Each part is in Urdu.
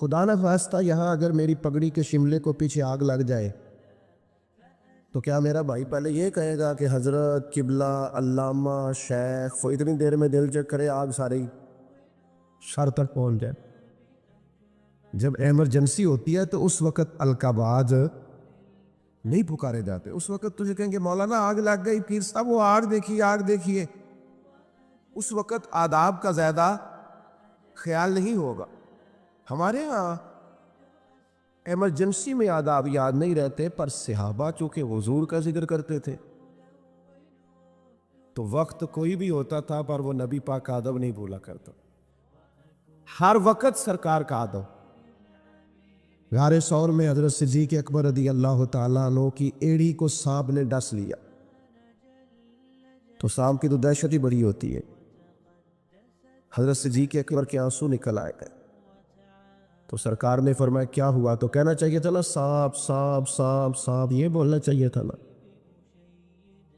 خدا نہ خواستہ یہاں اگر میری پگڑی کے شملے کو پیچھے آگ لگ جائے تو کیا میرا بھائی پہلے یہ کہے گا کہ حضرت قبلہ علامہ شیخ وہ اتنی دیر میں دل چیک کرے آگ ساری سر تک پہنچ جائے؟ جب ایمرجنسی ہوتی ہے تو اس وقت القابات نہیں پکارے جاتے. اس وقت تجھے کہیں گے مولانا آگ لگ گئی، پیر صاحب وہ آگ دیکھیے آگ دیکھیے. اس وقت آداب کا زیادہ خیال نہیں ہوگا. ہمارے ہاں ایمرجنسی میں آداب یاد نہیں رہتے، پر صحابہ چونکہ حضور کا ذکر کرتے تھے تو وقت کوئی بھی ہوتا تھا پر وہ نبی پاک کا ادب نہیں بھولا کرتا. ہر وقت سرکار کا ادب. غار ثور میں حضرت صدیق اکبر رضی اللہ تعالیٰ عنہ کی ایڑی کو سانپ نے ڈس لیا تو سانپ کی تو دہشت ہی بڑی ہوتی ہے. حضرت صدیق اکبر کے آنسو نکل آئے گئے تو سرکار نے فرمایا کیا ہوا؟ تو کہنا چاہیے تھا نا سانپ سانپ سانپ سانپ، یہ بولنا چاہیے تھا نا.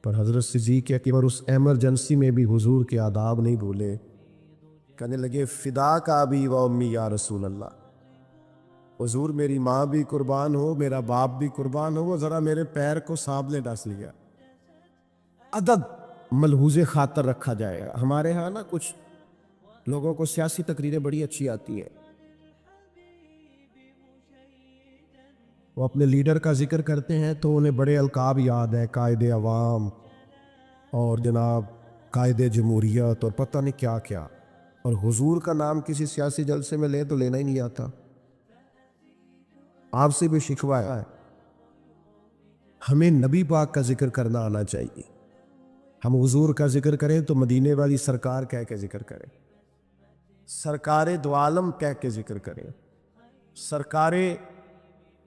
پر حضرت صدیق اکبر اس ایمرجنسی میں بھی حضور کے آداب نہیں بھولے. کہنے لگے فدا کا ابی و امی یا رسول اللہ، حضور میری ماں بھی قربان ہو میرا باپ بھی قربان ہو، وہ ذرا میرے پیر کو سانپ نے ڈس لیا. ادب ملحوظ خاطر رکھا جائے گا. ہمارے ہاں نا کچھ لوگوں کو سیاسی تقریریں بڑی اچھی آتی ہیں، وہ اپنے لیڈر کا ذکر کرتے ہیں تو انہیں بڑے القاب یاد ہیں، قائد عوام اور جناب قائد جمہوریت اور پتہ نہیں کیا کیا، اور حضور کا نام کسی سیاسی جلسے میں لے تو لینا ہی نہیں آتا. آپ سے بھی شکوہ ہے، ہمیں نبی پاک کا ذکر کرنا آنا چاہیے. ہم حضور کا ذکر کریں تو مدینے والی سرکار کہہ کے ذکر کریں، سرکار دو عالم کہہ کے ذکر کریں، سرکار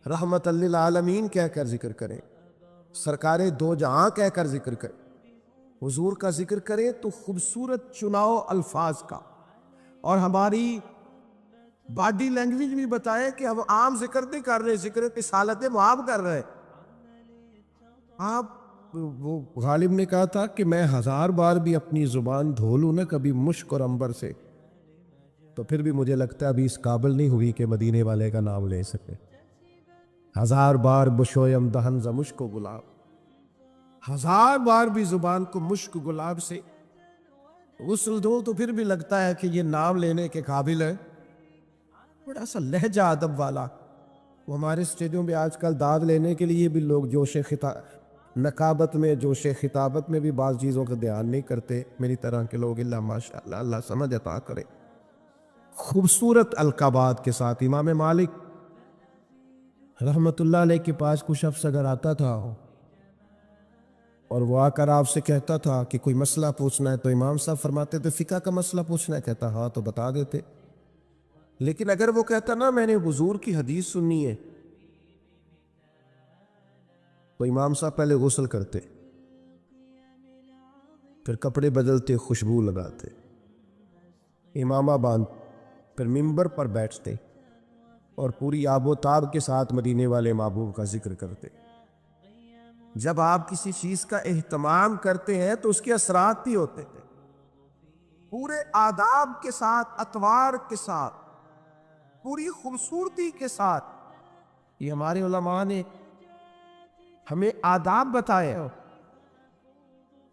رحمت للعالمین کہہ کر ذکر کریں، سرکار دو جہاں کہہ کر ذکر کریں. حضور کا ذکر کریں تو خوبصورت چناؤ الفاظ کا، اور ہماری باڈی لینگویج بھی بتائے کہ ہم عام ذکر نہیں کر رہے، ذکر رسالت محاب کر رہے. آپ وہ غالب نے کہا تھا کہ میں 1000 بار بھی اپنی زبان دھو لوں نا کبھی مشک اور عنبر سے تو پھر بھی مجھے لگتا ہے ابھی اس قابل نہیں ہوئی کہ مدینے والے کا نام لے سکے. 1000 بار بشویم دہن ز مشک و گلاب، 1000 بار بھی زبان کو مشک گلاب سے غسل دو تو پھر بھی لگتا ہے کہ یہ نام لینے کے قابل ہے. بڑا سا لہجہ ادب والا. وہ ہمارے اسٹیجوں پہ آج کل داد لینے کے لیے بھی لوگ جوش نقابت میں جوش خطابت میں بھی بعض چیزوں کا دھیان نہیں کرتے. میری طرح کے لوگ اللہ ماشاء اللہ اللہ سمجھ عطا کرے. خوبصورت القابات کے ساتھ امام مالک رحمت اللہ علیہ کے پاس کچھ شخص اگر آتا تھا اور وہ آ کر آپ سے کہتا تھا کہ کوئی مسئلہ پوچھنا ہے تو امام صاحب فرماتے تھے فقہ کا مسئلہ پوچھنا ہے؟ کہتا ہاں تو بتا دیتے. لیکن اگر وہ کہتا نا میں نے حضور کی حدیث سننی ہے تو امام صاحب پہلے غسل کرتے، پھر کپڑے بدلتے، خوشبو لگاتے، امامہ باندھ، پھر ممبر پر بیٹھتے اور پوری آب و تاب کے ساتھ مدینے والے محبوب کا ذکر کرتے. جب آپ کسی چیز کا اہتمام کرتے ہیں تو اس کے اثرات بھی ہوتے ہیں، پورے آداب کے ساتھ، اطوار کے ساتھ، پوری خوبصورتی کے ساتھ. یہ ہمارے علماء نے ہمیں آداب بتائے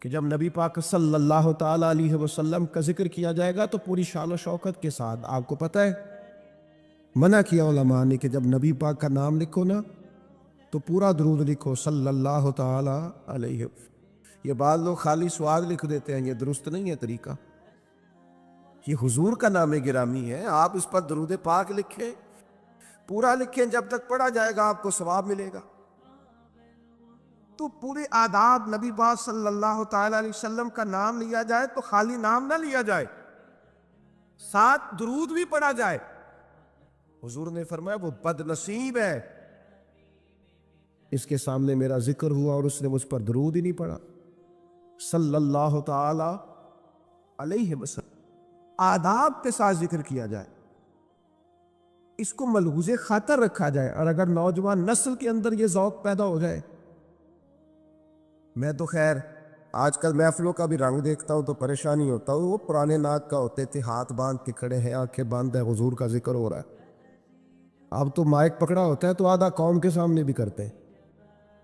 کہ جب نبی پاک صلی اللہ تعالیٰ علیہ وسلم کا ذکر کیا جائے گا تو پوری شان و شوکت کے ساتھ. آپ کو پتہ ہے منع کیا علماء نے کہ جب نبی پاک کا نام لکھو نا تو پورا درود لکھو صلی اللہ تعالیٰ علیہ. یہ بعض لوگ خالی سواد لکھ دیتے ہیں، یہ درست نہیں ہے طریقہ. یہ حضور کا نام گرامی ہے، آپ اس پر درود پاک لکھیں، پورا لکھیں، جب تک پڑھا جائے گا آپ کو ثواب ملے گا. تو پورے آداب نبی پاک صلی اللہ تعالیٰ علیہ وسلم کا نام لیا جائے تو خالی نام نہ لیا جائے، ساتھ درود بھی پڑھا جائے. حضور نے فرمایا وہ بد نصیب ہے اس کے سامنے میرا ذکر ہوا اور اس نے مجھ پر درود ہی نہیں پڑھا صلی اللہ تعالی علیہ وسلم. آداب کے ساتھ ذکر کیا جائے، اس کو ملحوظ خاطر رکھا جائے. اور اگر نوجوان نسل کے اندر یہ ذوق پیدا ہو جائے، میں تو خیر آج کل محفلوں کا بھی رنگ دیکھتا ہوں تو پریشانی ہوتا ہوں. وہ پرانے ناک کا ہوتے تھے، ہاتھ باندھ کے کھڑے ہیں، آنکھیں بند ہے، حضور کا ذکر ہو رہا ہے. اب تو مائک پکڑا ہوتا ہے تو آدھا قوم کے سامنے بھی کرتے ہیں.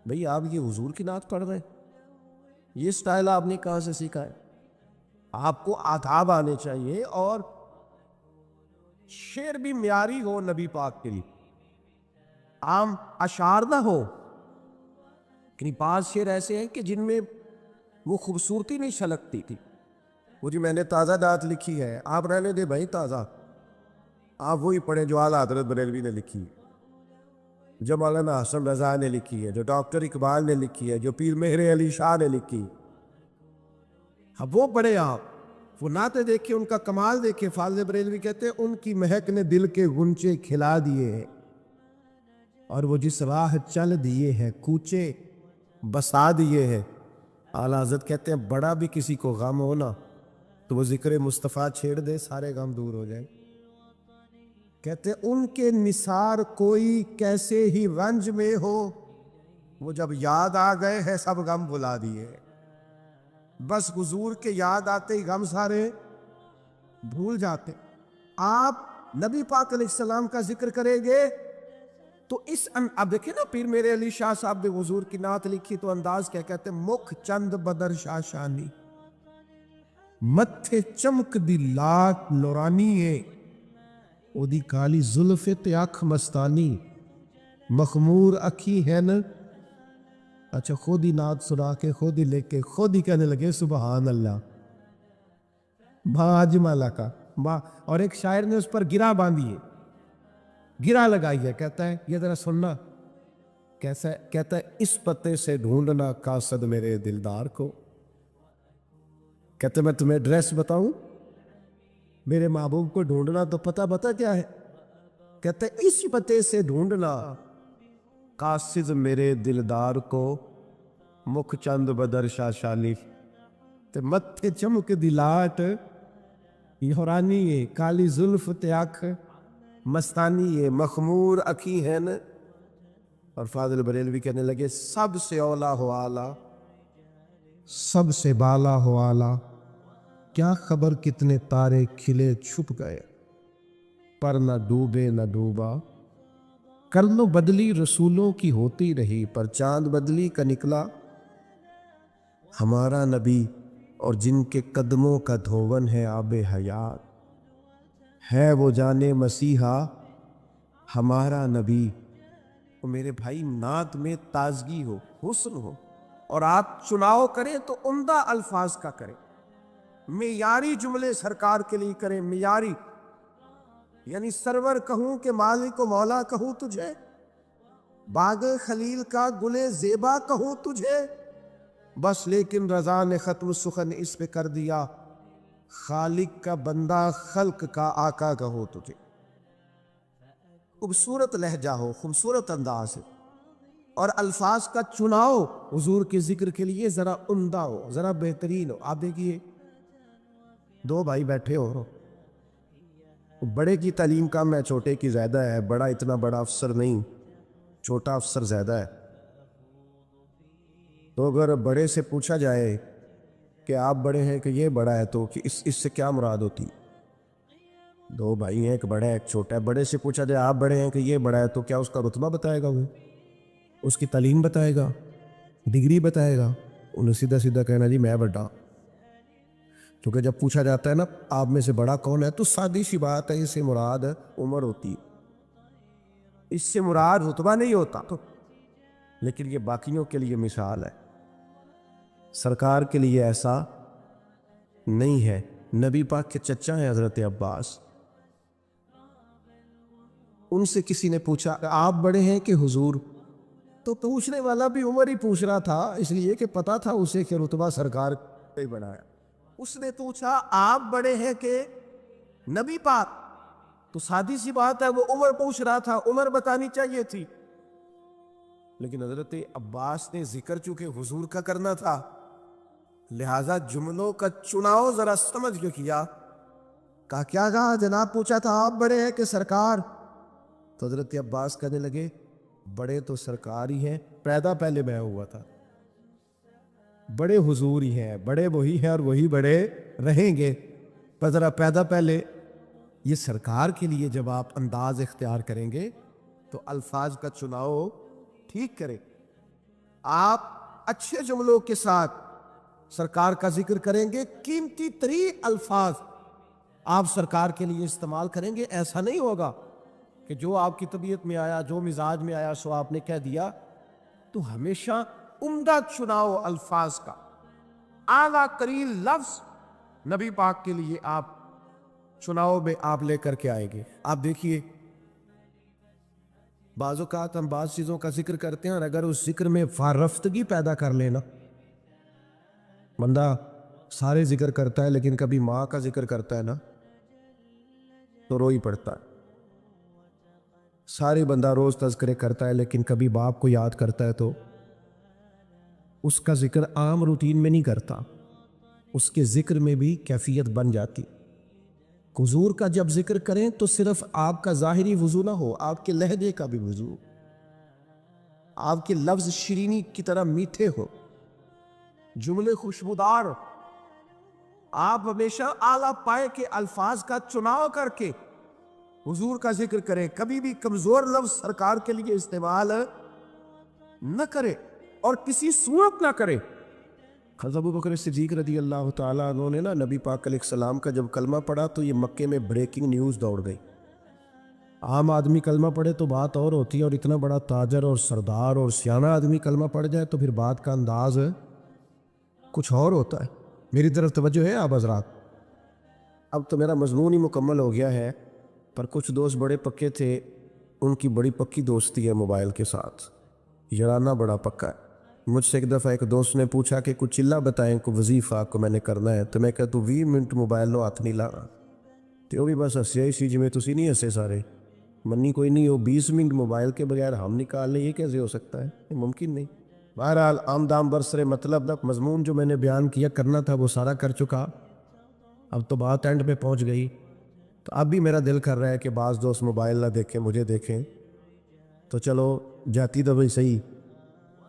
بھئی آپ یہ حضور کی نعت پڑھ رہے ہیں, یہ سٹائل آپ نے کہاں سے سیکھا ہے؟ آپ کو آداب آنے چاہیے اور شعر بھی معیاری ہو نبی پاک کے لیے, عام اشعار نہ ہو. کہ بعض شعر ایسے ہیں کہ جن میں وہ خوبصورتی نہیں چھلکتی تھی. وہ جی میں نے تازہ نعت لکھی ہے, آپ رہنے دے بھائی تازہ, آپ وہی پڑھیں جو اعلیٰ حضرت بریلوی نے لکھی ہے, جو مولانا حسن رضا نے لکھی ہے, جو ڈاکٹر اقبال نے لکھی ہے, جو پیر مہر علی شاہ نے لکھی. اب وہ پڑھیں آپ, وہ نعتیں دیکھیں, ان کا کمال دیکھیں. فاضل بریلوی کہتے ہیں ان کی مہک نے دل کے غنچے کھلا دیے ہیں, اور وہ جس راہ چل دیے ہیں کوچے بسا دیے ہیں. اعلیٰ حضرت کہتے ہیں بڑا بھی کسی کو غم ہو نا تو وہ ذکر مصطفیٰ چھیڑ دے, سارے غم دور ہو جائیں. کہتے ہیں ان کے نثار کوئی کیسے ہی رنج میں ہو, وہ جب یاد آ گئے ہیں سب غم بھلا دیے. بس حضور کے یاد آتے ہی غم سارے بھول جاتے. آپ نبی پاک علیہ السلام کا ذکر کریں گے تو اب دیکھیں نا, پیر میرے علی شاہ صاحب نے حضور کی نعت لکھی تو انداز کیا کہتے ہیں, مکھ چند بدر شاشانی متھے چمک دی لاٹ لورانی ہے, او دی کالی زلف تے اکھ مستانی مخمور اکھی ہے نا. اچھا خود ہی نعت سنا کے خود ہی لے کے خود ہی کہنے لگے سبحان اللہ بھاج مالا کا با. اور ایک شاعر نے اس پر گرا باندھی ہے, گرا لگائی ہے. کہتا ہے یہ ذرا سننا کیسا ہے, کہتا ہے اس پتے سے ڈھونڈنا قاصد میرے دلدار کو. کہتے میں تمہیں ایڈریس بتاؤں, میرے محبوب کو ڈھونڈنا تو پتہ کیا ہے. کہتے ہیں اس پتے سے ڈھونڈنا قاصد میرے دلدار کو, مکھ چند بدر شاشانی تے متھے چمک دی لاٹ یورانی ہے, کالی زلف تے اکھ مستانی ہے, مخمور اکھی ہے نا. اور فاضل بریلوی کہنے لگے سب سے اولا ہو آلہ سب سے بالا ہو آلہ, کیا خبر کتنے تارے کھلے چھپ گئے, پر نہ ڈوبے نہ ڈوبا. کر لو بدلی رسولوں کی ہوتی رہی, پر چاند بدلی کا نکلا. ہمارا نبی اور جن کے قدموں کا دھون ہے آب حیات, ہے وہ جانے مسیحا ہمارا نبی. تو میرے بھائی نعت میں تازگی ہو, حسن ہو, اور آپ چناؤ کریں تو عمدہ الفاظ کا کریں, معیاری جملے سرکار کے لیے کریں, معیاری. یعنی سرور کہوں کہ مالک و مولا کہوں تجھے, باغ خلیل کا گلے زیبا کہوں تجھے, بس لیکن رضا نے ختم سخن اس پہ کر دیا, خالق کا بندہ خلق کا آقا کہوں تجھے. خوبصورت لہجہ ہو, خوبصورت انداز ہے, اور الفاظ کا چناؤ حضور کے ذکر کے لیے ذرا عمدہ ہو, ذرا بہترین ہو. آپ دیکھیے دو بھائی بیٹھے ہو, بڑے کی تعلیم کم ہے, چھوٹے کی زیادہ ہے. بڑا اتنا بڑا افسر نہیں, چھوٹا افسر زیادہ ہے. تو اگر بڑے سے پوچھا جائے کہ آپ بڑے ہیں کہ یہ بڑا ہے تو اس سے کیا مراد ہوتی؟ دو بھائی ہیں, ایک بڑا ہے ایک چھوٹا ہے. بڑے سے پوچھا جائے آپ بڑے ہیں کہ یہ بڑا ہے تو کیا اس کا رتبہ بتائے گا, وہ اس کی تعلیم بتائے گا, ڈگری بتائے گا؟ انہیں سیدھا سیدھا کہنا جی میں بڑا. کیونکہ جب پوچھا جاتا ہے نا آپ میں سے بڑا کون ہے تو سادی سی بات ہے, اس سے مراد عمر ہوتی, اس سے مراد رتبہ نہیں ہوتا. لیکن یہ باقیوں کے لیے مثال ہے, سرکار کے لیے ایسا نہیں ہے. نبی پاک کے چچا ہیں حضرت عباس, ان سے کسی نے پوچھا آپ بڑے ہیں کہ حضور, تو پوچھنے والا بھی عمر ہی پوچھ رہا تھا, اس لیے کہ پتا تھا اسے کہ رتبہ سرکار نے بنایا. اس نے پوچھا آپ بڑے ہیں کہ نبی پاک, تو سادی سی بات ہے وہ عمر پوچھ رہا تھا, عمر بتانی چاہیے تھی. لیکن حضرت عباس نے ذکر چونکہ حضور کا کرنا تھا, لہذا جملوں کا چناؤ ذرا سمجھ کے کیا. کہا کیا کہا جناب, پوچھا تھا آپ بڑے ہیں کہ سرکار؟ تو حضرت عباس کہنے لگے بڑے تو سرکار ہی ہیں, پیدا پہلے میں ہوا تھا, بڑے حضور ہی ہیں, بڑے وہی ہیں اور وہی بڑے رہیں گے. پر ذرا پیدا پہلے یہ سرکار کے لیے جب آپ انداز اختیار کریں گے تو الفاظ کا چناؤ ٹھیک کریں. آپ اچھے جملوں کے ساتھ سرکار کا ذکر کریں گے, قیمتی ترین الفاظ آپ سرکار کے لیے استعمال کریں گے. ایسا نہیں ہوگا کہ جو آپ کی طبیعت میں آیا, جو مزاج میں آیا سو آپ نے کہہ دیا. تو ہمیشہ عمدہ چناؤ الفاظ کا, اعلیٰ ترین لفظ نبی پاک کے لیے آپ چناؤ میں آپ لے کر کے آئیں گے. آپ دیکھیے بعض اوقات ہم بعض چیزوں کا ذکر کرتے ہیں اور اگر اس ذکر میں فارفتگی پیدا کر لینا, بندہ سارے ذکر کرتا ہے لیکن کبھی ماں کا ذکر کرتا ہے نا تو رو ہی پڑتا ہے. سارے بندہ روز تذکرے کرتا ہے لیکن کبھی باپ کو یاد کرتا ہے تو اس کا ذکر عام روٹین میں نہیں کرتا, اس کے ذکر میں بھی کیفیت بن جاتی. حضور کا جب ذکر کریں تو صرف آپ کا ظاہری وضو نہ ہو, آپ کے لہجے کا بھی وضو, آپ کے لفظ شیرینی کی طرح میٹھے ہو, جملے خوشبودار. آپ ہمیشہ اعلیٰ پائے کے الفاظ کا چناؤ کر کے حضور کا ذکر کریں. کبھی بھی کمزور لفظ سرکار کے لیے استعمال نہ کرے اور کسی صورت نہ کرے. حضرت ابو بکر صدیق رضی اللہ تعالیٰ عنہ نے نا نبی پاک علیہ السلام کا جب کلمہ پڑھا تو یہ مکے میں بریکنگ نیوز دوڑ گئی. عام آدمی کلمہ پڑھے تو بات اور ہوتی ہے, اور اتنا بڑا تاجر اور سردار اور سیانہ آدمی کلمہ پڑھ جائے تو پھر بات کا انداز کچھ اور ہوتا ہے. میری طرف توجہ ہے آپ حضرات؟ اب تو میرا مضمون ہی مکمل ہو گیا ہے, پر کچھ دوست بڑے پکے تھے, ان کی بڑی پکی دوستی ہے موبائل کے ساتھ, یارانہ بڑا پکا ہے. مجھ سے ایک دفعہ ایک دوست نے پوچھا کہ کچھ چلا بتائیں کو وظیفہ کو میں نے کرنا ہے, تو میں کہتا ہوں 20 منٹ موبائل لو ہاتھ نہیں لانا. تو وہ بھی بس ہسیا ہی سی جی میں تسی نہیں ہسے سارے منی کوئی نہیں ہو. 20 منٹ موبائل کے بغیر ہم نکال لیں, یہ کیسے ہو سکتا ہے؟ یہ ممکن نہیں. بہرحال عام دام برسرے مطلب مضمون جو میں نے بیان کیا کرنا تھا وہ سارا کر چکا. اب تو بات اینڈ پہ پہنچ گئی, تو اب بھی میرا دل کر رہا ہے کہ بعض دوست موبائل نہ دیکھیں, مجھے دیکھیں. تو چلو جاتی تو بھئی صحیح,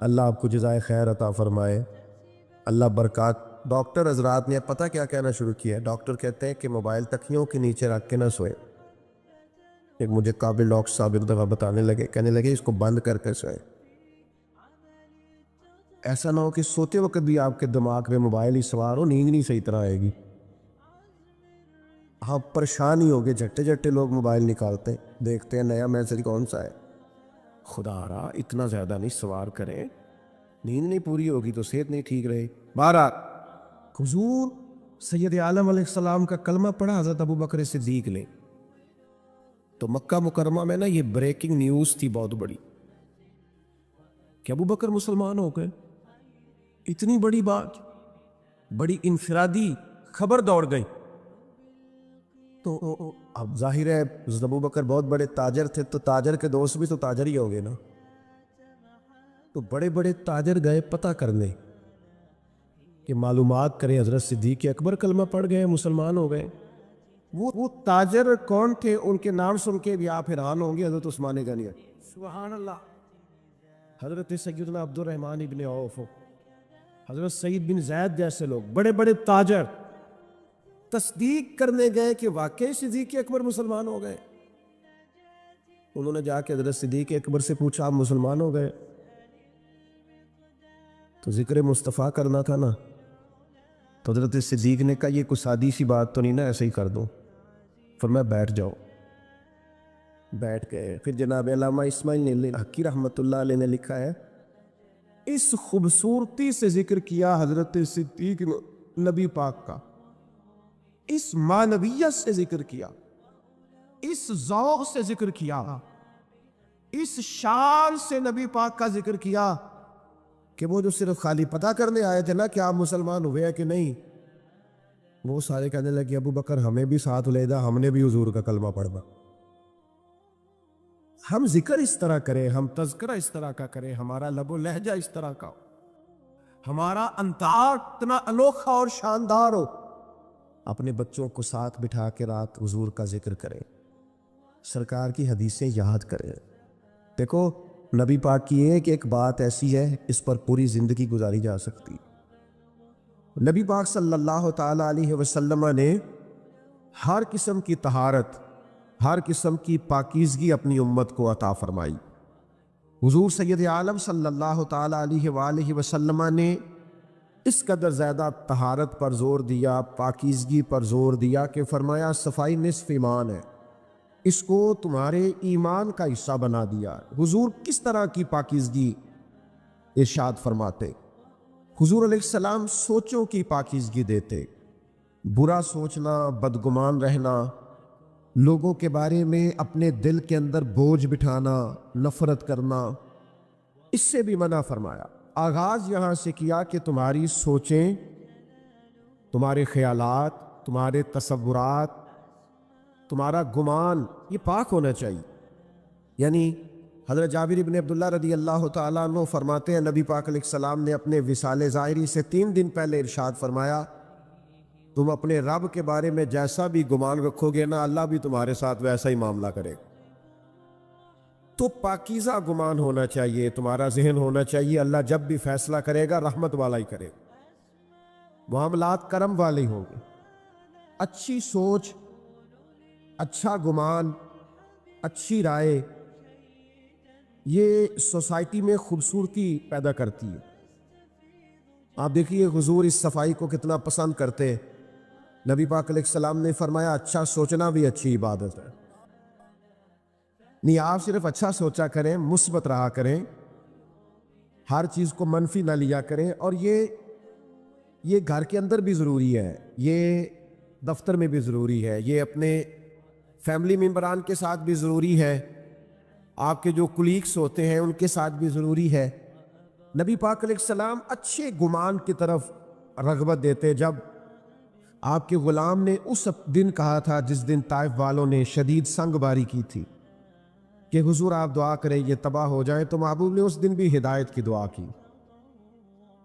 اللہ آپ کو جزائے خیر عطا فرمائے, اللہ برکات. ڈاکٹر حضرات نے پتہ کیا کہنا شروع کیا ہے؟ ڈاکٹر کہتے ہیں کہ موبائل تکیوں کے نیچے رکھ کے نہ سوئے. ایک مجھے قابل ڈاکٹر صاحب ایک دفعہ بتانے لگے, کہنے لگے اس کو بند کر کے سوئے. ایسا نہ ہو کہ سوتے وقت بھی آپ کے دماغ میں موبائل ہی سوار ہو, نیند نہیں صحیح طرح آئے گی. آپ پریشان ہی ہوگے, جھٹے جھٹے لوگ موبائل نکالتے ہیں, دیکھتے ہیں نیا میسج کون سا ہے. خدا را اتنا زیادہ نہیں سوار کریں, نیند نہیں پوری ہوگی تو صحت نہیں ٹھیک رہے. بہرحال حضور سید عالم علیہ السلام کا کلمہ پڑھا حضرت ابو بکر صدیق نے, تو مکہ مکرمہ میں نا یہ بریکنگ نیوز تھی بہت بڑی کہ ابو بکر مسلمان ہو گئے. اتنی بڑی بات, بڑی انفرادی خبر دوڑ گئی. تو اب ظاہر ہے حضرت ابو بکر بہت بڑے تاجر تھے, تو تاجر کے دوست بھی تو تاجر ہی ہو گئے نا. تو بڑے بڑے تاجر گئے پتہ کرنے کہ معلومات کریں حضرت صدیق اکبر کلمہ پڑھ گئے, مسلمان ہو گئے. وہ تاجر کون تھے؟ ان کے نام سن کے بھی آپ حیران ہوں گے. حضرت عثمان غنی, سبحان اللہ, حضرت سیدنا عبد الرحمن ابن عوف, حضرت سعید بن زید جیسے لوگ, بڑے بڑے تاجر تصدیق کرنے گئے کہ واقعی صدیق اکبر مسلمان ہو گئے. انہوں نے جا کے حضرت صدیق اکبر سے پوچھا آپ مسلمان ہو گئے؟ تو ذکر مصطفیٰ کرنا تھا نا. تو حضرت صدیق نے کہا یہ کوئی سادی سی بات تو نہیں نا, ایسے ہی کر دوں. فرمایا بیٹھ جاؤ. بیٹھ گئے. پھر جناب علامہ اسماعیل حقی رحمۃ اللہ علیہ نے لکھا ہے, اس خوبصورتی سے ذکر کیا حضرت صدیق نبی پاک کا, اس معنویت سے ذکر کیا, اس ذوق سے ذکر کیا, اس شان سے نبی پاک کا ذکر کیا کہ وہ جو صرف خالی پتہ کرنے آئے تھے نا کہ آپ مسلمان ہوئے ہیں کہ نہیں, وہ سارے کہنے لگے ابو بکر ہمیں بھی ساتھ لے جا, ہم نے بھی حضور کا کلمہ پڑھنا. ہم ذکر اس طرح کریں, ہم تذکرہ اس طرح کا کریں, ہمارا لب و لہجہ اس طرح کا ہو, ہمارا انداز اتنا انوکھا اور شاندار ہو. اپنے بچوں کو ساتھ بٹھا کے رات حضور کا ذکر کریں, سرکار کی حدیثیں یاد کریں. دیکھو نبی پاک کی ایک بات ایسی ہے اس پر پوری زندگی گزاری جا سکتی. نبی پاک صلی اللہ تعالیٰ علیہ وسلم نے ہر قسم کی طہارت, ہر قسم کی پاکیزگی اپنی امت کو عطا فرمائی۔ حضور سید عالم صلی اللہ تعالیٰ علیہ وآلہ وسلم نے اس قدر زیادہ طہارت پر زور دیا، پاکیزگی پر زور دیا کہ فرمایا صفائی نصف ایمان ہے، اس کو تمہارے ایمان کا حصہ بنا دیا۔ حضور کس طرح کی پاکیزگی ارشاد فرماتے؟ حضور علیہ السلام سوچوں کی پاکیزگی دیتے، برا سوچنا، بدگمان رہنا، لوگوں کے بارے میں اپنے دل کے اندر بوجھ بٹھانا، نفرت کرنا، اس سے بھی منع فرمایا۔ آغاز یہاں سے کیا کہ تمہاری سوچیں، تمہارے خیالات، تمہارے تصورات، تمہارا گمان یہ پاک ہونا چاہیے۔ یعنی حضرت جابر بن عبداللہ رضی اللہ تعالیٰ عنہ فرماتے ہیں نبی پاک علیہ السلام نے اپنے وصال ظاہری سے 3 دن پہلے ارشاد فرمایا تم اپنے رب کے بارے میں جیسا بھی گمان رکھو گے نا، اللہ بھی تمہارے ساتھ ویسا ہی معاملہ کرے۔ تو پاکیزہ گمان ہونا چاہیے، تمہارا ذہن ہونا چاہیے اللہ جب بھی فیصلہ کرے گا رحمت والا ہی کرے، معاملات کرم والے ہی ہوں گے۔ اچھی سوچ، اچھا گمان، اچھی رائے یہ سوسائٹی میں خوبصورتی پیدا کرتی ہے۔ آپ دیکھیے حضور اس صفائی کو کتنا پسند کرتے۔ نبی پاک علیہ السلام نے فرمایا اچھا سوچنا بھی اچھی عبادت ہے۔ نہیں آپ صرف اچھا سوچا کریں، مثبت رہا کریں، ہر چیز کو منفی نہ لیا کریں، اور یہ گھر کے اندر بھی ضروری ہے، یہ دفتر میں بھی ضروری ہے، یہ اپنے فیملی ممبران کے ساتھ بھی ضروری ہے، آپ کے جو کولیگس ہوتے ہیں ان کے ساتھ بھی ضروری ہے۔ نبی پاک علیہ السلام اچھے گمان کی طرف رغبت دیتے۔ جب آپ کے غلام نے اس دن کہا تھا جس دن طائف والوں نے شدید سنگ باری کی تھی کہ حضور آپ دعا کریں یہ تباہ ہو جائیں، تو محبوب نے اس دن بھی ہدایت کی دعا کی۔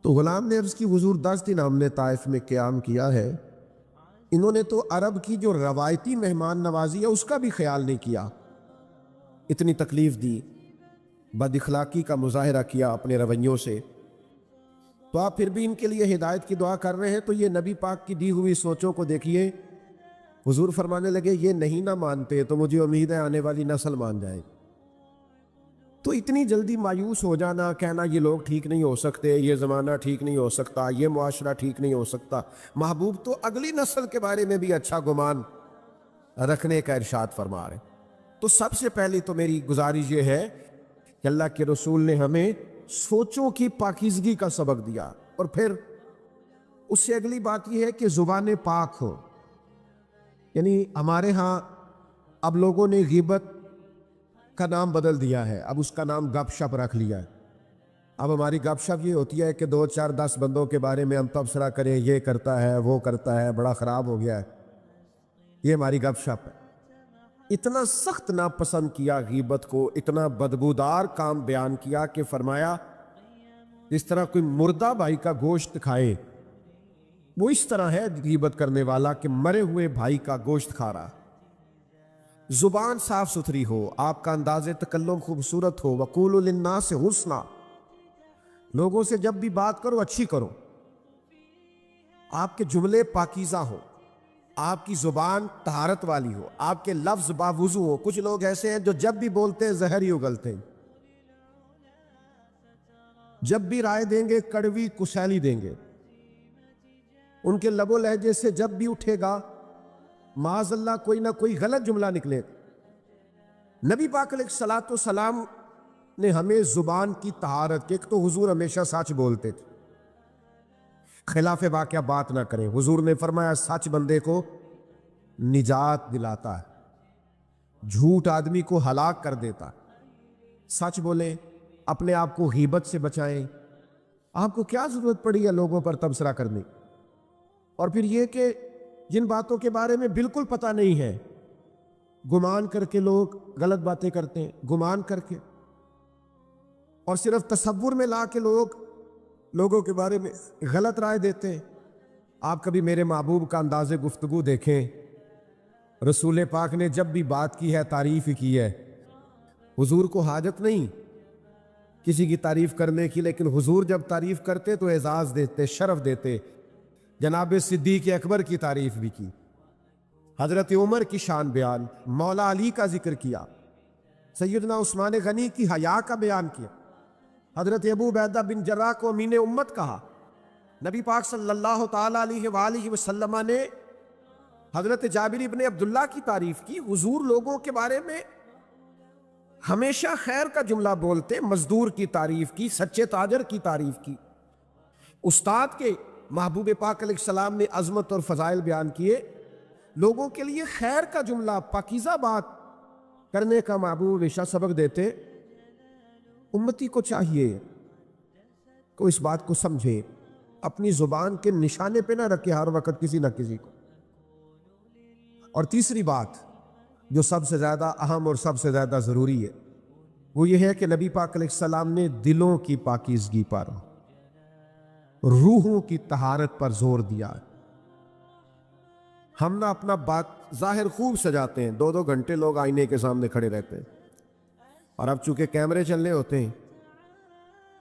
تو غلام نے عرض کی حضور 10 دن ہم نے طائف میں قیام کیا ہے، انہوں نے تو عرب کی جو روایتی مہمان نوازی ہے اس کا بھی خیال نہیں کیا، اتنی تکلیف دی، بد اخلاقی کا مظاہرہ کیا اپنے رویوں سے، تو آپ پھر بھی ان کے لیے ہدایت کی دعا کر رہے ہیں۔ تو یہ نبی پاک کی دی ہوئی سوچوں کو دیکھیے، حضور فرمانے لگے یہ نہیں نہ مانتے تو مجھے امید ہے آنے والی نسل مان جائے۔ تو اتنی جلدی مایوس ہو جانا، کہنا یہ لوگ ٹھیک نہیں ہو سکتے، یہ زمانہ ٹھیک نہیں ہو سکتا، یہ معاشرہ ٹھیک نہیں ہو سکتا، محبوب تو اگلی نسل کے بارے میں بھی اچھا گمان رکھنے کا ارشاد فرما رہے۔ تو سب سے پہلی تو میری گزارش یہ ہے کہ اللہ کے رسول نے ہمیں سوچوں کی پاکیزگی کا سبق دیا، اور پھر اس سے اگلی بات یہ ہے کہ زبان پاک ہو۔ یعنی ہمارے ہاں اب لوگوں نے غیبت کا نام بدل دیا ہے، اب اس کا نام گپ شپ رکھ لیا ہے۔ اب ہماری گپ شپ یہ ہوتی ہے کہ 2 4 10 بندوں کے بارے میں ہم تبصرہ کریں، یہ کرتا ہے وہ کرتا ہے، بڑا خراب ہو گیا ہے، یہ ہماری گپ شپ ہے۔ اتنا سخت ناپسند کیا غیبت کو، اتنا بدبودار کام بیان کیا کہ فرمایا جس طرح کوئی مردہ بھائی کا گوشت کھائے وہ اس طرح ہے غیبت کرنے والا کہ مرے ہوئے بھائی کا گوشت کھا رہا۔ زبان صاف ستھری ہو، آپ کا انداز تکلم خوبصورت ہو، وقولوا للناس حسنا، لوگوں سے جب بھی بات کرو اچھی کرو، آپ کے جملے پاکیزہ ہو، آپ کی زبان طہارت والی ہو، آپ کے لفظ باوضو ہو۔ کچھ لوگ ایسے ہیں جو جب بھی بولتے ہیں زہر ہی اگلتے ہیں، جب بھی رائے دیں گے کڑوی کسیلی دیں گے، ان کے لب و لہجے سے جب بھی اٹھے گا معاذ اللہ کوئی نہ کوئی غلط جملہ نکلے۔ نبی پاک علیہ الصلوۃ والسلام نے ہمیں زبان کی طہارت، ایک تو حضور ہمیشہ سچ بولتے تھے، خلاف واقعہ بات نہ کریں۔ حضور نے فرمایا سچ بندے کو نجات دلاتا ہے، جھوٹ آدمی کو ہلاک کر دیتا ہے۔ سچ بولیں، اپنے آپ کو غیبت سے بچائیں۔ آپ کو کیا ضرورت پڑی ہے لوگوں پر تبصرہ کرنے؟ اور پھر یہ کہ جن باتوں کے بارے میں بالکل پتہ نہیں ہے، گمان کر کے لوگ غلط باتیں کرتے ہیں، گمان کر کے، اور صرف تصور میں لا کے لوگوں کے بارے میں غلط رائے دیتے ہیں۔ آپ کبھی میرے محبوب کا انداز گفتگو دیکھیں، رسول پاک نے جب بھی بات کی ہے تعریف ہی کی ہے۔ حضور کو حاجت نہیں کسی کی تعریف کرنے کی، لیکن حضور جب تعریف کرتے تو اعزاز دیتے، شرف دیتے۔ جناب صدیق اکبر کی تعریف بھی کی، حضرت عمر کی شان بیان، مولا علی کا ذکر کیا، سیدنا عثمان غنی کی حیا کا بیان کیا، حضرت ابو عبیدہ بن جراح کو امین امت کہا۔ نبی پاک صلی اللہ تعالیٰ علیہ وآلہ وسلم نے حضرت جابر ابن عبداللہ کی تعریف کی۔ حضور لوگوں کے بارے میں ہمیشہ خیر کا جملہ بولتے، مزدور کی تعریف کی، سچے تاجر کی تعریف کی۔ استاد کے محبوب پاک علیہ السلام نے عظمت اور فضائل بیان کیے، لوگوں کے لیے خیر کا جملہ، پاکیزہ بات کرنے کا محبوب ہمیشہ سبق دیتے۔ امتی کو چاہیے کہ اس بات کو سمجھے، اپنی زبان کے نشانے پہ نہ رکھے ہر وقت کسی نہ کسی کو۔ اور تیسری بات جو سب سے زیادہ اہم اور سب سے زیادہ ضروری ہے، وہ یہ ہے کہ نبی پاک علیہ السلام نے دلوں کی پاکیزگی پر، روحوں کی طہارت پر زور دیا ہے۔ ہم نہ اپنا بات ظاہر خوب سجاتے ہیں، 2 گھنٹے لوگ آئینے کے سامنے کھڑے رہتے ہیں، اور اب چونکہ کیمرے چلنے ہوتے ہیں،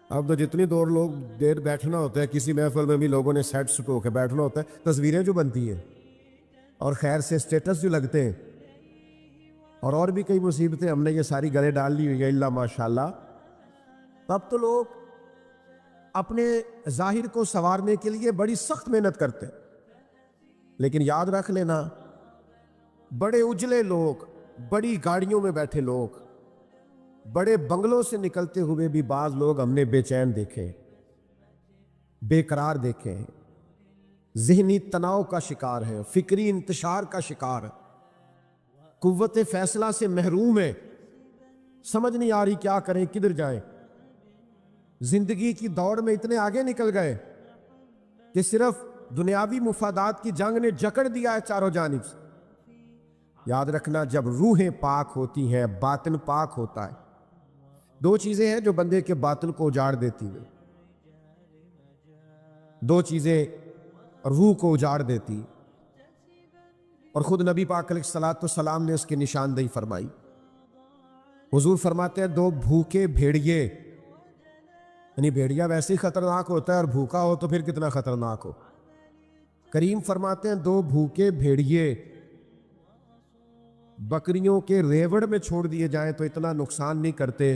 اب تو جتنی دیر بیٹھنا ہوتا ہے، کسی محفل میں بھی لوگوں نے سیٹ سٹو کے بیٹھنا ہوتا ہے، تصویریں جو بنتی ہیں اور خیر سے اسٹیٹس جو لگتے ہیں، اور بھی کئی مصیبتیں ہم نے یہ ساری گلے ڈال لی ہوئی ہے اللہ ماشاءاللہ۔ تب تو لوگ اپنے ظاہر کو سنوارنے کے لیے بڑی سخت محنت کرتے ہیں، لیکن یاد رکھ لینا، بڑے اجلے لوگ، بڑی گاڑیوں میں بیٹھے لوگ، بڑے بنگلوں سے نکلتے ہوئے بھی بعض لوگ ہم نے بے چین دیکھے، بے قرار دیکھے، ذہنی تناؤ کا شکار ہے، فکری انتشار کا شکار ہے، قوت فیصلہ سے محروم ہے، سمجھ نہیں آ رہی کیا کریں، کدھر جائیں۔ زندگی کی دوڑ میں اتنے آگے نکل گئے کہ صرف دنیاوی مفادات کی جنگ نے جکڑ دیا ہے چاروں جانب سے۔ یاد رکھنا، جب روحیں پاک ہوتی ہیں، باطن پاک ہوتا ہے۔ 2 چیزیں ہیں جو بندے کے باطن کو اجاڑ دیتی ہیں، 2 چیزیں روح کو اجاڑ دیتی، اور خود نبی پاک علیہ الصلوۃ والسلام نے اس کی نشاندہی فرمائی۔ حضور فرماتے ہیں 2 بھوکے بھیڑیے، یعنی بھیڑیا ویسے ہی خطرناک ہوتا ہے، اور بھوکا ہو تو پھر کتنا خطرناک ہو۔ کریم فرماتے ہیں 2 بھوکے بھیڑیے بکریوں کے ریوڑ میں چھوڑ دیے جائیں تو اتنا نقصان نہیں کرتے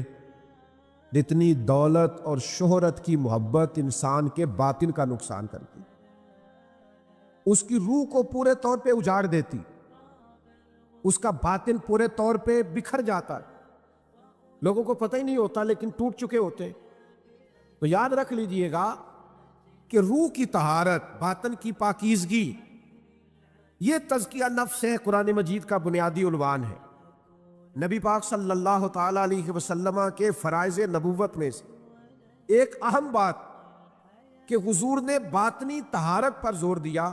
جتنی دولت اور شہرت کی محبت انسان کے باطن کا نقصان کرتی، اس کی روح کو پورے طور پہ اجاڑ دیتی، اس کا باطن پورے طور پہ بکھر جاتا ہے، لوگوں کو پتہ ہی نہیں ہوتا لیکن ٹوٹ چکے ہوتے۔ تو یاد رکھ لیجئے گا کہ روح کی طہارت، باطن کی پاکیزگی، یہ تزکیہ نفس ہے، قرآن مجید کا بنیادی عنوان ہے۔ نبی پاک صلی اللہ تعالیٰ علیہ وسلم کے فرائض نبوت میں سے ایک اہم بات کہ حضور نے باطنی طہارت پر زور دیا،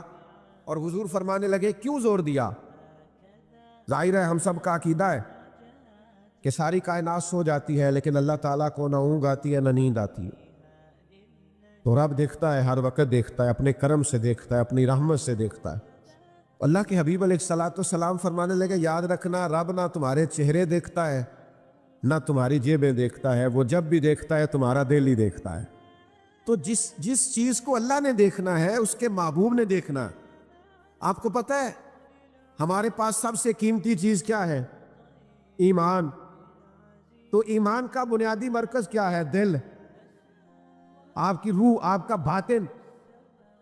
اور حضور فرمانے لگے کیوں زور دیا؟ ظاہر ہے ہم سب کا عقیدہ ہے کہ ساری کائنات سو جاتی ہے، لیکن اللہ تعالیٰ کو نہ اونگ آتی ہے نہ نیند آتی ہے، تو رب دیکھتا ہے، ہر وقت دیکھتا ہے، اپنے کرم سے دیکھتا ہے، اپنی رحمت سے دیکھتا ہے۔ اللہ کے حبیب علیہ الصلوۃ والسلام فرمانے لگے یاد رکھنا، رب نہ تمہارے چہرے دیکھتا ہے نہ تمہاری جیبیں دیکھتا ہے، وہ جب بھی دیکھتا ہے تمہارا دل ہی دیکھتا ہے۔ تو جس چیز کو اللہ نے دیکھنا ہے اس کے محبوب نے دیکھنا ہے۔ آپ کو پتہ ہے ہمارے پاس سب سے قیمتی چیز کیا ہے؟ ایمان۔ تو ایمان کا بنیادی مرکز کیا ہے؟ دل، آپ کی روح، آپ کا باطن۔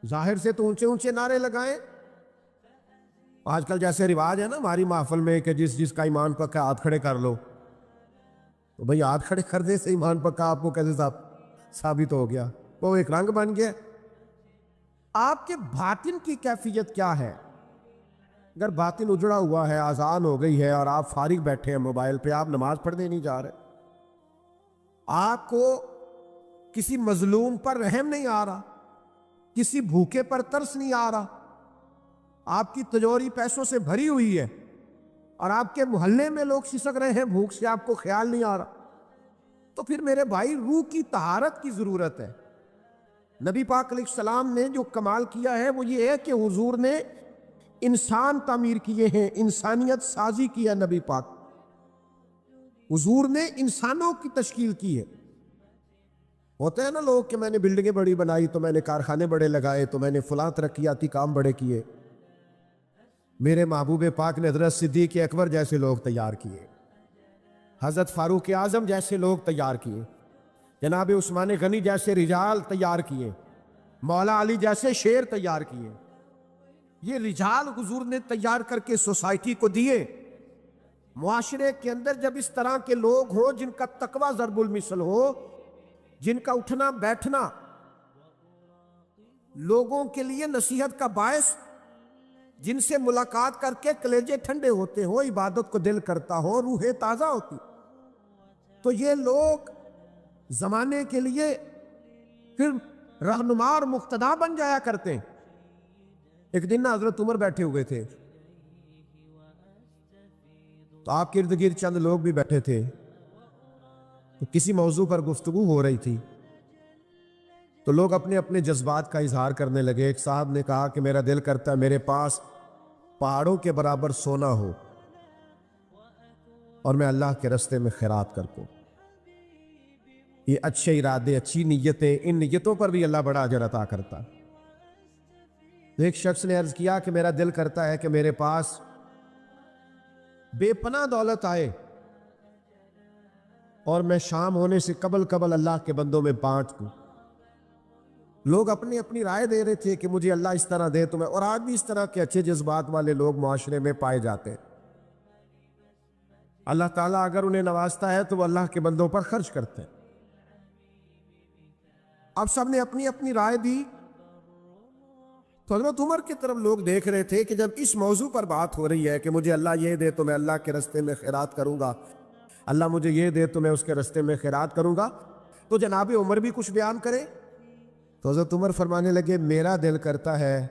ظاہر سے تو اونچے اونچے نعرے لگائیں، آج کل جیسے رواج ہے نا ہماری محفل میں کہ جس کا ایمان پکا ہاتھ کھڑے کر لو، تو بھئی ہاتھ کھڑے کرنے سے ایمان پکا آپ کو کیسے ثابت ہو گیا؟ وہ ایک رنگ بن گیا۔ آپ کے باطن کی کیفیت کیا ہے؟ اگر باطن اجڑا ہوا ہے، اذان ہو گئی ہے اور آپ فارغ بیٹھے ہیں موبائل پہ، آپ نماز پڑھنے نہیں جا رہے، آپ کو کسی مظلوم پر رحم نہیں آ رہا، کسی بھوکے پر ترس نہیں آ رہا، آپ کی تجوری پیسوں سے بھری ہوئی ہے، اور آپ کے محلے میں لوگ سسک رہے ہیں بھوک سے، آپ کو خیال نہیں آ رہا، تو پھر میرے بھائی روح کی طہارت کی ضرورت ہے۔ نبی پاک علیہ السلام نے جو کمال کیا ہے وہ یہ ہے کہ حضور نے انسان تعمیر کیے ہیں، انسانیت سازی کی ہے۔ نبی پاک حضور نے انسانوں کی تشکیل کی ہے۔ ہوتے ہیں نا لوگ کہ میں نے بلڈنگیں بڑی بنائی، تو میں نے کارخانے بڑے لگائے، تو میں نے فلاں ترقیاتی کام بڑے کیے۔ میرے محبوب پاک نے حضرت صدیق اکبر جیسے لوگ تیار کیے، حضرت فاروق اعظم جیسے لوگ تیار کیے، جناب عثمان غنی جیسے رجال تیار کیے، مولا علی جیسے شیر تیار کیے۔ یہ رجال حضور نے تیار کر کے سوسائٹی کو دیے۔ معاشرے کے اندر جب اس طرح کے لوگ ہوں جن کا تقوی ضرب المثل ہو، جن کا اٹھنا بیٹھنا لوگوں کے لیے نصیحت کا باعث، جن سے ملاقات کر کے کلیجے ٹھنڈے ہوتے ہو، عبادت کو دل کرتا ہو، روحیں تازہ ہوتی، تو یہ لوگ زمانے کے لیے پھر رہنما اور مقتدا بن جایا کرتے ہیں۔ ایک دن نا حضرت عمر بیٹھے ہوئے تھے، تو آپ کے ارد گرد چند لوگ بھی بیٹھے تھے، تو کسی موضوع پر گفتگو ہو رہی تھی، تو لوگ اپنے اپنے جذبات کا اظہار کرنے لگے۔ ایک صاحب نے کہا کہ میرا دل کرتا ہے میرے پاس پہاڑوں کے برابر سونا ہو اور میں اللہ کے راستے میں خیرات کر دوں۔ یہ اچھے ارادے، اچھی نیتیں، ان نیتوں پر بھی اللہ بڑا اجر عطا کرتا۔ ایک شخص نے عرض کیا کہ میرا دل کرتا ہے کہ میرے پاس بے پناہ دولت آئے اور میں شام ہونے سے قبل اللہ کے بندوں میں بانٹ دوں۔ لوگ اپنی اپنی رائے دے رہے تھے کہ مجھے اللہ اس طرح دے تمہیں، اور آج بھی اس طرح کے اچھے جذبات والے لوگ معاشرے میں پائے جاتے ہیں۔ اللہ تعالیٰ اگر انہیں نوازتا ہے تو وہ اللہ کے بندوں پر خرچ کرتے ہیں۔ اب سب نے اپنی اپنی رائے دی، تو حضرت عمر کی طرف لوگ دیکھ رہے تھے کہ جب اس موضوع پر بات ہو رہی ہے کہ مجھے اللہ یہ دے تو میں اللہ کے راستے میں خیرات کروں گا، اللہ مجھے یہ دے تو میں اس کے راستے میں خیرات کروں گا، تو جناب عمر بھی کچھ بیان کرے۔ تو حضرت عمر فرمانے لگے میرا دل کرتا ہے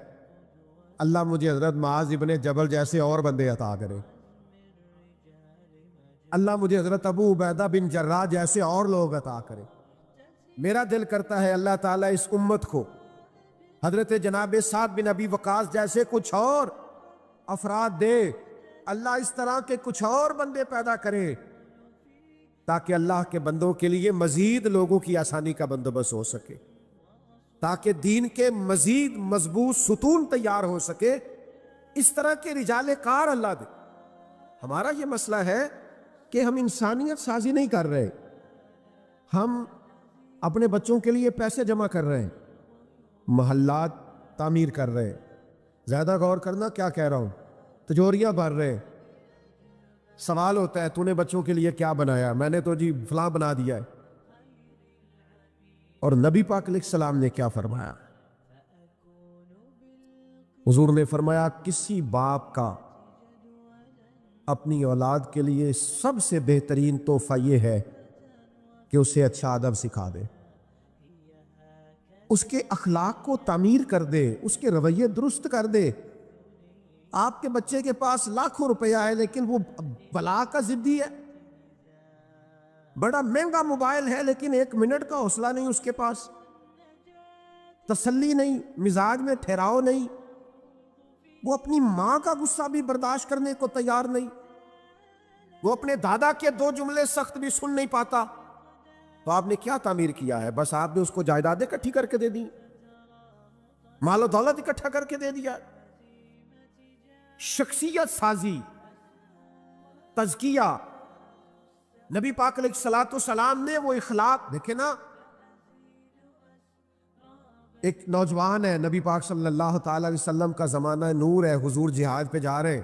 اللہ مجھے حضرت معاذ ابن جبل جیسے اور بندے عطا کرے، اللہ مجھے حضرت ابو عبیدہ بن جراح جیسے اور لوگ عطا کرے۔ میرا دل کرتا ہے اللہ تعالیٰ اس امت کو حضرت جناب سعد بن ابی وقاص جیسے کچھ اور افراد دے، اللہ اس طرح کے کچھ اور بندے پیدا کرے تاکہ اللہ کے بندوں کے لیے مزید لوگوں کی آسانی کا بندوبست ہو سکے، تاکہ دین کے مزید مضبوط ستون تیار ہو سکے۔ اس طرح کے رجال کار اللہ دے۔ ہمارا یہ مسئلہ ہے کہ ہم انسانیت سازی نہیں کر رہے، ہم اپنے بچوں کے لیے پیسے جمع کر رہے ہیں، محلات تعمیر کر رہے ہیں، زیادہ غور کرنا کیا کہہ رہا ہوں، تجوریاں بھر رہے ہیں۔ سوال ہوتا ہے تو نے بچوں کے لیے کیا بنایا؟ میں نے تو جی فلاں بنا دیا ہے۔ اور نبی پاک علیہ السلام نے کیا فرمایا؟ حضور نے فرمایا کسی باپ کا اپنی اولاد کے لیے سب سے بہترین تحفہ یہ ہے کہ اسے اچھا ادب سکھا دے، اس کے اخلاق کو تعمیر کر دے، اس کے رویے درست کر دے۔ آپ کے بچے کے پاس لاکھوں روپیہ ہے لیکن وہ بلا کا ضدی ہے، بڑا مہنگا موبائل ہے لیکن 1 منٹ کا حوصلہ نہیں اس کے پاس، تسلی نہیں، مزاج میں ٹھہراؤ نہیں، وہ اپنی ماں کا غصہ بھی برداشت کرنے کو تیار نہیں، وہ اپنے دادا کے 2 جملے سخت بھی سن نہیں پاتا۔ تو آپ نے کیا تعمیر کیا ہے؟ بس آپ نے اس کو جائیدادیں اکٹھی کر کے دے دی، مال و دولت اکٹھا کر کے دے دیا۔ شخصیت سازی، تزکیہ، نبی پاک علیہ الصلوۃ والسلام نے وہ اخلاق دیکھے نا۔ ایک نوجوان ہے، نبی پاک صلی اللہ تعالی علیہ وسلم کا زمانہ نور ہے، حضور جہاد پہ جا رہے ہیں،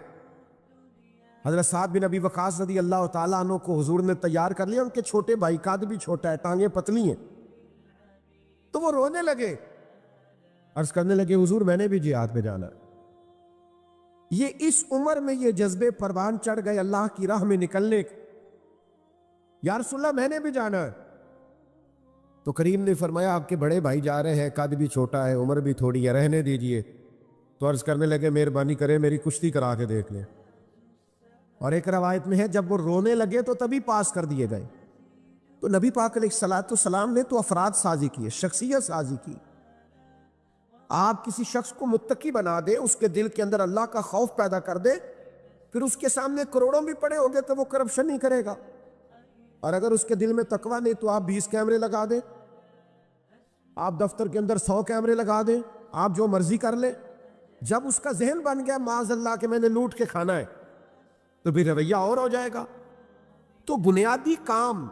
حضرت سعد بن ابی وقاص رضی اللہ تعالیٰ عنہ کو حضور نے تیار کر لیا، ان کے چھوٹے بھائی قد بھی چھوٹا ہے، ٹانگیں پتلی ہیں، تو وہ رونے لگے، عرض کرنے لگے حضور میں نے بھی جہاد پہ جانا ہے۔ یہ اس عمر میں یہ جذبے پروان چڑھ گئے اللہ کی راہ میں نکلنے کے، یا رسول اللہ میں نے بھی جانا ہے۔ تو کریم نے فرمایا آپ کے بڑے بھائی جا رہے ہیں، قد بھی چھوٹا ہے، عمر بھی تھوڑی ہے، رہنے دیجئے۔ تو عرض کرنے لگے مہربانی کرے میری کشتی کرا کے دیکھ لیں۔ اور ایک روایت میں ہے جب وہ رونے لگے تو تبھی پاس کر دیے گئے۔ تو نبی پاک علیہ الصلوۃ والسلام نے تو افراد سازی کی ہے، شخصیت سازی کی۔ آپ کسی شخص کو متقی بنا دے، اس کے دل کے اندر اللہ کا خوف پیدا کر دے، پھر اس کے سامنے کروڑوں بھی پڑے ہوں گے تو وہ کرپشن نہیں کرے گا، اور اگر اس کے دل میں تقویٰ نہیں تو آپ 20 کیمرے لگا دیں، آپ دفتر کے اندر 100 کیمرے لگا دیں، آپ جو مرضی کر لیں، جب اس کا ذہن بن گیا معاذ اللہ کہ میں نے لوٹ کے کھانا ہے تو پھر رویہ اور ہو جائے گا. تو بنیادی کام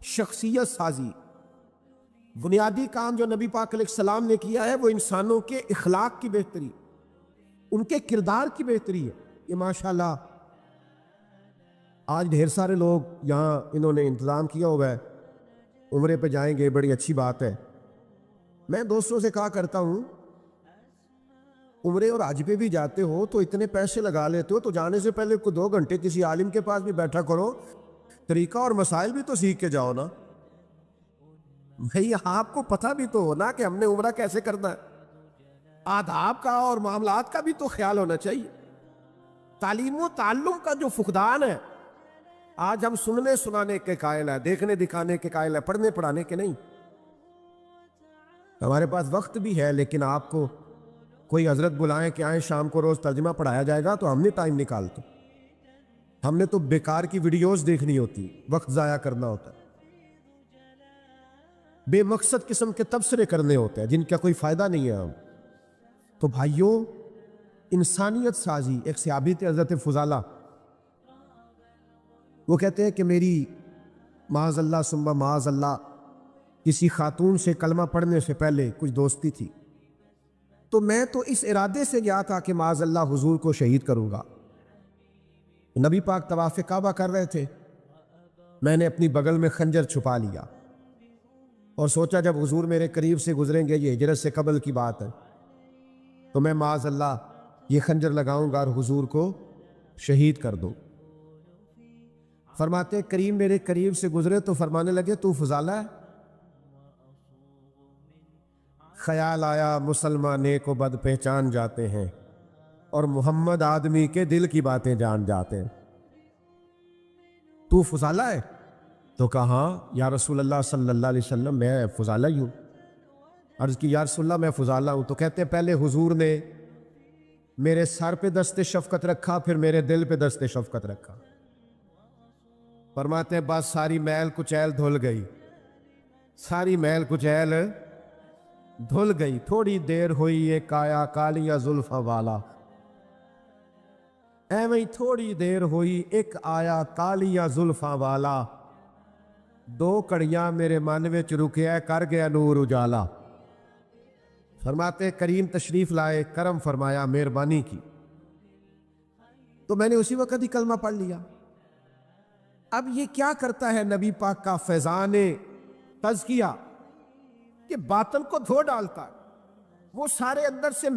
شخصیت سازی، بنیادی کام جو نبی پاک علیہ السلام نے کیا ہے وہ انسانوں کے اخلاق کی بہتری، ان کے کردار کی بہتری ہے. یہ ماشاءاللہ آج ڈھیر سارے لوگ یہاں انہوں نے انتظام کیا ہوا ہے، عمرے پہ جائیں گے، بڑی اچھی بات ہے. میں دوستوں سے کہا کرتا ہوں عمرے اور حج پہ بھی جاتے ہو تو اتنے پیسے لگا لیتے ہو تو جانے سے پہلے کو 2 گھنٹے کسی عالم کے پاس بھی بیٹھا کرو، طریقہ اور مسائل بھی تو سیکھ کے جاؤ نا. بھئی آپ کو پتہ بھی تو ہونا کہ ہم نے عمرہ کیسے کرنا ہے، آداب کا اور معاملات کا بھی تو خیال ہونا چاہیے. تعلیم و تعلم کا جو فقدان ہے، آج ہم سننے سنانے کے قائل ہیں، دیکھنے دکھانے کے قائل ہیں، پڑھنے پڑھانے کے نہیں. ہمارے پاس وقت بھی ہے لیکن آپ کو کوئی حضرت بلائیں کہ آئیں شام کو روز ترجمہ پڑھایا جائے گا تو ہم نے ٹائم نکالتے، ہم نے تو بیکار کی ویڈیوز دیکھنی ہوتی، وقت ضائع کرنا ہوتا ہے، بے مقصد قسم کے تبصرے کرنے ہوتے ہیں جن کا کوئی فائدہ نہیں ہے. ہم تو بھائیوں، انسانیت سازی. ایک صحابی تھے حضرت فضالہ، وہ کہتے ہیں کہ میری معاذ اللہ ثم معاذ اللہ کسی خاتون سے کلمہ پڑھنے سے پہلے کچھ دوستی تھی، تو میں تو اس ارادے سے گیا تھا کہ معاذ اللہ حضور کو شہید کروں گا. نبی پاک طواف کعبہ کر رہے تھے، میں نے اپنی بغل میں خنجر چھپا لیا اور سوچا جب حضور میرے قریب سے گزریں گے، یہ ہجرت سے قبل کی بات ہے، تو میں معاذ اللہ یہ خنجر لگاؤں گا اور حضور کو شہید کر دوں. فرماتے کریم میرے قریب سے گزرے تو فرمانے لگے تو فضالہ ہے؟ خیال آیا مسلمان نیک و بد پہچان جاتے ہیں اور محمد آدمی کے دل کی باتیں جان جاتے ہیں. تو فضالہ ہے؟ تو کہا یا رسول اللہ صلی اللہ علیہ وسلم میں فضالہ ہی ہوں. عرض کی یا رسول اللہ میں فضالہ ہوں. تو کہتے پہلے حضور نے میرے سر پہ دست شفقت رکھا، پھر میرے دل پہ دست شفقت رکھا. فرماتے ہیں بس ساری میل کچیل دھل گئی، ساری میل کچیل دھل گئی. تھوڑی دیر ہوئی ایک آیا کالیاں زلفاں والا، ایویں تھوڑی دیر ہوئی ایک آیا کالیاں زلفاں والا، 2 کڑیاں میرے من وچ رکیا کر گیا نور اجالا. فرماتے کریم تشریف لائے، کرم فرمایا، مہربانی کی، تو میں نے اسی وقت ہی کلمہ پڑھ لیا. اب یہ کیا کرتا ہے نبی پاک کا فیضان تزکیہ کہ باطن کو دھو ڈالتا ہے، وہ سارے اندر سے